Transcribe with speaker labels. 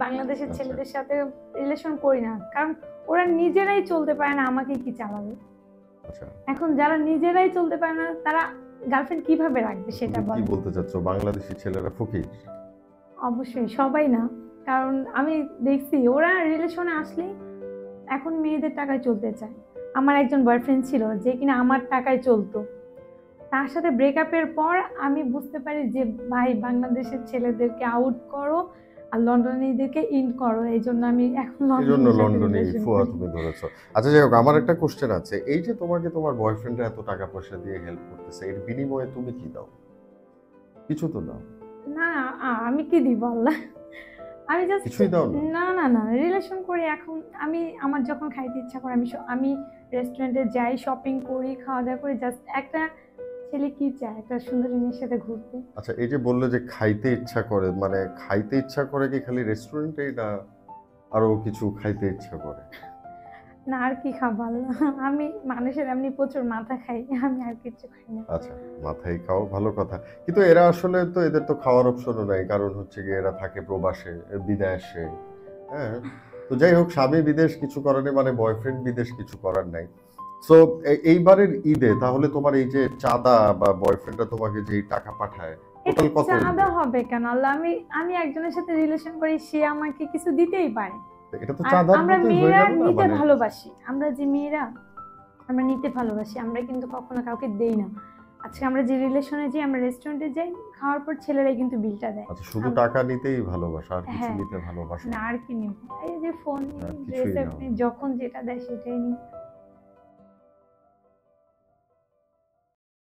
Speaker 1: বাংলাদেশের
Speaker 2: আচ্ছা।
Speaker 1: ছেলেদের সাথে রিলেশন করি না। কারণ ওরা নিজেরাই চলতে পারে না, আমাকে কি চালাবে?
Speaker 2: আচ্ছা।
Speaker 1: এখন যারা নিজেরাই চলতে পারে না তারা গার্লফ্রেন্ড কিভাবে রাখবে সেটা
Speaker 2: তুমি কি
Speaker 1: বলেন?
Speaker 2: বলতে চাচ্ছ বাংলাদেশী ছেলেরা ফকির?
Speaker 1: অবশ্যই সবাই না। কারণ আমি দেখছি ওরা রিলেশনে আসলেই এখন মেয়েদের টাকায় চলতে চায়। আমার একজন বয়ফ্রেন্ড ছিল যে কিনা আমার টাকায় চলতো। তার সাথে ব্রেকআপের পর আমি বুঝতে পারি যে ভাই বাংলাদেশের ছেলেদেরকে আউট করো আর লন্ডনীদেরকে ইন করো। এইজন্য আমি এখন
Speaker 2: এজন্য
Speaker 1: লন্ডনের সাথে
Speaker 2: লন্ডনে
Speaker 1: রিলেশন
Speaker 2: ফুয়া
Speaker 1: করি।
Speaker 2: তুমি ধরেছো। আচ্ছা যাই হোক, আমার একটা কোশ্চেন আছে। এই যে তোমাকে তোমার বয়ফ্রেন্ডরা এত টাকা পয়সা দিয়ে হেল্প করতেছে, এর বিনিময়ে তুমি কি দাও? কিছু তো দাও।
Speaker 1: না আমি কি দিব আল্লাহ? আমি জাস্ট
Speaker 2: কিছুই দাও না?
Speaker 1: না রিলেশন করি এখন। আমি আমার যখন খাইতে ইচ্ছা করে আমি রেস্টুরেন্টে যাই, শপিং করি, খাওয়া দাওয়া করি। জাস্ট একটা ছেলে কি চায় একটা সুন্দরী মেয়ের সাথে ঘুরতে।
Speaker 2: আচ্ছা, এই যে বললে যে খাইতে ইচ্ছা করে, মানে খাইতে ইচ্ছা করে কি খালি রেস্টুরেন্টেই, না আরো কিছু খাইতে ইচ্ছা করে?
Speaker 1: না আর কি খাবো আল্লাহ? আমি মানুষের এমনি প্রচুর মাথা খাই, আমি আর কিছু খাই না।
Speaker 2: আচ্ছা, মাথায় খাও, ভালো কথা। কিন্তু এরা আসলে তো, এদের তো খাওয়ার অপশনও নাই, কারণ হচ্ছে গিয়ে এরা থাকে প্রবাসে, বিদেশে। হ্যাঁ, তো যাই হোক, স্বামী বিদেশ কিছু করার নেই, মানে বয়ফ্রেন্ড বিদেশ কিছু করার নাই। সো এইবারের ঈদে তাহলে তোমার এই যে চাঁদা বা বয়ফ্রেন্ডরা তোমাকে যে টাকা পাঠায়,
Speaker 1: এটা
Speaker 2: টোটাল কত
Speaker 1: চাঁদা
Speaker 2: হইলো?
Speaker 1: হবে কেন আল্লাহ? আমি একজনের সাথে রিলেশন করি, সে আমাকে কিছু দিতেই পারে।
Speaker 2: এটা তো
Speaker 1: আর
Speaker 2: চাঁদার
Speaker 1: আমরা
Speaker 2: মতোই হয়ে
Speaker 1: মেয়েরা
Speaker 2: গেল না?
Speaker 1: নিতে
Speaker 2: মানে
Speaker 1: ভালোবাসি। আমরা যে মেয়েরা আমরা নিতে ভালোবাসি। আমরা কিন্তু কখনো কাউকে দেই না। আজকে আমরা যে রিলেশনে যাই, আমরা রেস্টুরেন্টে যাই, খাওয়ার পর ছেলেরাই কিন্তু বিলটা দেয়।
Speaker 2: আচ্ছা, শুধু টাকা নিতেই ভালোবাসা, আর কিছু
Speaker 1: হ্যাঁ,
Speaker 2: নিতে ভালোবাসা
Speaker 1: না
Speaker 2: না?
Speaker 1: আর কি নিব? এই যে ফোন
Speaker 2: আর
Speaker 1: নিই,
Speaker 2: কিছুই
Speaker 1: ড্রেস আপ
Speaker 2: নাও
Speaker 1: নিই,
Speaker 2: না।
Speaker 1: যখন যেটা দেয় সেটাই নিই।